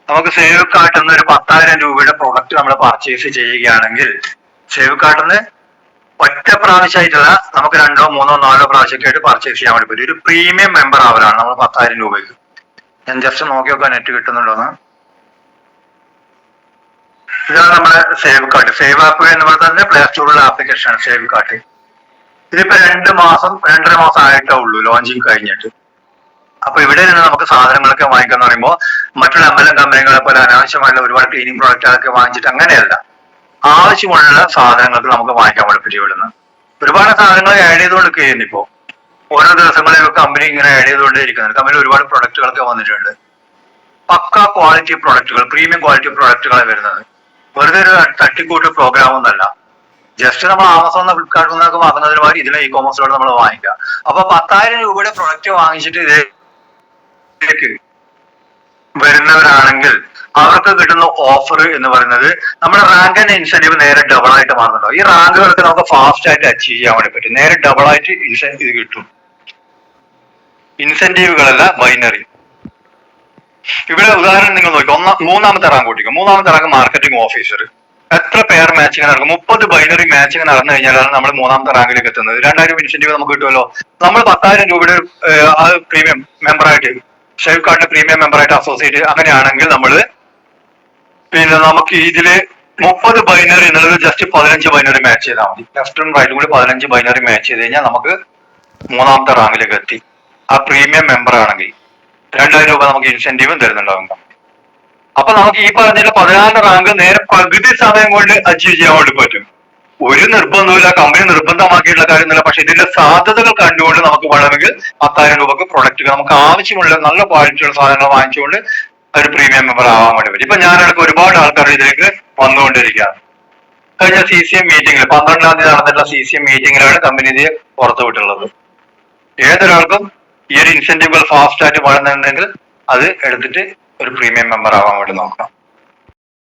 നമുക്ക് സേവ് കാർട്ടിൽ നിന്ന് ഒരു 10,000 രൂപയുടെ പ്രൊഡക്റ്റ് നമ്മൾ പർച്ചേസ് ചെയ്യുകയാണെങ്കിൽ സേവ് കാർട്ടിൽ നിന്ന് ഒറ്റ പ്രാവശ്യമായിട്ടല്ല, നമുക്ക് 2, 3, 4 പ്രാവശ്യമൊക്കെ ആയിട്ട് പർച്ചേസ് ചെയ്യാൻ വേണ്ടി പറ്റും. ഒരു പ്രീമിയം മെമ്പർ ആവലാണ് നമ്മൾ 10,000 രൂപയ്ക്ക്. ഞാൻ ജസ്റ്റ് നോക്കി നോക്കാൻ നെറ്റ് കിട്ടുന്നുണ്ടോന്ന്. ഇതാണ് നമ്മുടെ സേവ് കാർട്ട്. സേവ് ആപ്പ് എന്ന് പറഞ്ഞാൽ പ്ലേ സ്റ്റോറിലുള്ള ആപ്ലിക്കേഷനാണ് സേവ് കാർട്ട്. ഇതിപ്പോ 2 മാസം 2.5 മാസം ആയിട്ടേ ഉള്ളൂ ലോഞ്ചിങ് കഴിഞ്ഞിട്ട്. അപ്പൊ ഇവിടെ നിന്ന് നമുക്ക് സാധനങ്ങളൊക്കെ വാങ്ങിക്കാന്ന് പറയുമ്പോൾ മറ്റുള്ള MLM കമ്പനികളെ പോലെ അനാവശ്യമായിട്ടുള്ള ഒരുപാട് ക്ലീനിങ് പ്രോഡക്റ്റുകളൊക്കെ വാങ്ങിച്ചിട്ട് അങ്ങനെയല്ല, ആവശ്യമുള്ള സാധനങ്ങൾക്ക് നമുക്ക് വാങ്ങിക്കാൻ വേണ്ടി പറ്റും. ഇവിടുന്ന് ഒരുപാട് സാധനങ്ങൾ ആഡ് ചെയ്തുകൊണ്ടിരിക്കുകയാണ്. ഇപ്പോ ഓരോ ദിവസങ്ങളിലും കമ്പനി ഇങ്ങനെ ആഡ് ചെയ്തുകൊണ്ടിരിക്കുന്നുണ്ട്. കമ്പനി ഒരുപാട് പ്രൊഡക്റ്റുകളൊക്കെ വന്നിട്ടുണ്ട്. പക്ക ക്വാളിറ്റി പ്രൊഡക്റ്റുകൾ, പ്രീമിയം ക്വാളിറ്റി പ്രൊഡക്റ്റുകളാണ് വരുന്നത്. വെറുതെ ഒരു തട്ടിക്കൂട്ട് പ്രോഗ്രാം ഒന്നല്ല. ജസ്റ്റ് നമ്മൾ ആമസോൺ ഫ്ലിപ്കാർട്ടിൽ നിന്നൊക്കെ വാങ്ങുന്നതിന് മാതിരി ഇതിലെ ഇ കോമേഴ്സിലൂടെ നമ്മൾ വാങ്ങിക്കുക. അപ്പൊ 10,000 രൂപയുടെ പ്രൊഡക്റ്റ് വാങ്ങിച്ചിട്ട് ഇതിലേക്ക് വരുന്നവരാണെങ്കിൽ അവർക്ക് കിട്ടുന്ന ഓഫർ എന്ന് പറയുന്നത് നമ്മുടെ റാങ്ക് ആൻഡ് ഇൻസെന്റീവ് നേരെ ഡബിൾ ആയിട്ട് മാറുന്നുണ്ടോ. ഈ റാങ്കുകളൊക്കെ നമുക്ക് ഫാസ്റ്റ് ആയിട്ട് അച്ചീവ് ചെയ്യാൻ വേണ്ടി പറ്റും. നേരെ ഡബിൾ ആയിട്ട് ഇത് കിട്ടും. ഇൻസെന്റീവുകളല്ല, ബൈനറി. ഇവിടെ ഉദാഹരണം നിങ്ങൾ നോക്കി, മൂന്നാമത്തെ റാങ്ക് കൂട്ടിക്കും. മൂന്നാമത്തെ റാങ്ക് മാർക്കറ്റിംഗ് ഓഫീസർ. എത്ര പെയർ മാച്ചിങ് നടക്കും? 30 ബൈനറി മാച്ചിങ് നടന്നു കഴിഞ്ഞാലാണ് നമ്മൾ മൂന്നാമത്തെ റാങ്കിലേക്ക് എത്തുന്നത്. 2,000 ഇൻസെന്റീവ് നമുക്ക് കിട്ടുമല്ലോ. നമ്മൾ 10,000 രൂപയുടെ പ്രീമിയം മെമ്പറായിട്ട്, സേവ് കാർഡിന്റെ പ്രീമിയം മെമ്പറായിട്ട് അസോസിയേറ്റ് അങ്ങനെയാണെങ്കിൽ നമുക്ക് ഇതില് 30 ബൈനറി എന്നുള്ളത് ജസ്റ്റ് 15 ബൈനറി മാച്ച് ചെയ്താൽ മതി. ലെഫ്റ്റും റൈറ്റും കൂടി 15 ബൈനറി മാച്ച് ചെയ്ത് കഴിഞ്ഞാൽ നമുക്ക് മൂന്നാമത്തെ റാങ്കിലേക്ക് എത്തി. ആ പ്രീമിയം മെമ്പർ ആണെങ്കിൽ 2,000 രൂപ നമുക്ക് ഇൻസെന്റീവും തരുന്നുണ്ടാവും. അപ്പൊ നമുക്ക് ഈ പറഞ്ഞ 14 റാങ്ക് നേരെ പകുതി സമയം കൊണ്ട് അച്ചീവ് ചെയ്യാൻ വേണ്ടി പറ്റും. ഒരു നിർബന്ധമില്ല, കമ്പനി നിർബന്ധമാക്കിയിട്ടുള്ള കാര്യമൊന്നുമില്ല. പക്ഷെ ഇതിന്റെ സാധ്യതകൾ കണ്ടുകൊണ്ട് നമുക്ക് വേണമെങ്കിൽ 10,000 രൂപക്ക് പ്രൊഡക്റ്റുകൾ നമുക്ക് ആവശ്യമുള്ള നല്ല ക്വാളിറ്റിയുള്ള സാധനങ്ങൾ വാങ്ങിച്ചുകൊണ്ട് ഒരു പ്രീമിയം മെമ്പർ ആവാൻ വേണ്ടി പറ്റും. ഇപ്പൊ ഞാനടക്കം ഒരുപാട് ആൾക്കാർ ഇതിലേക്ക് വന്നുകൊണ്ടിരിക്കുകയാണ്. കഴിഞ്ഞ CCM മീറ്റിംഗിൽ 12-ാം തീയതി നടന്നിട്ടുള്ള CCM മീറ്റിംഗിലാണ് കമ്പനി ഇത് പുറത്തു വിട്ടുള്ളത്. ഏതൊരാൾക്കും ഈ ഒരു ഇൻസെന്റീവുകൾ ഫാസ്റ്റ് ആയിട്ട് വളർന്നുണ്ടെങ്കിൽ അത് എടുത്തിട്ട് ഒരു പ്രീമിയം മെമ്പർ ആവാൻ വേണ്ടി നോക്കണം.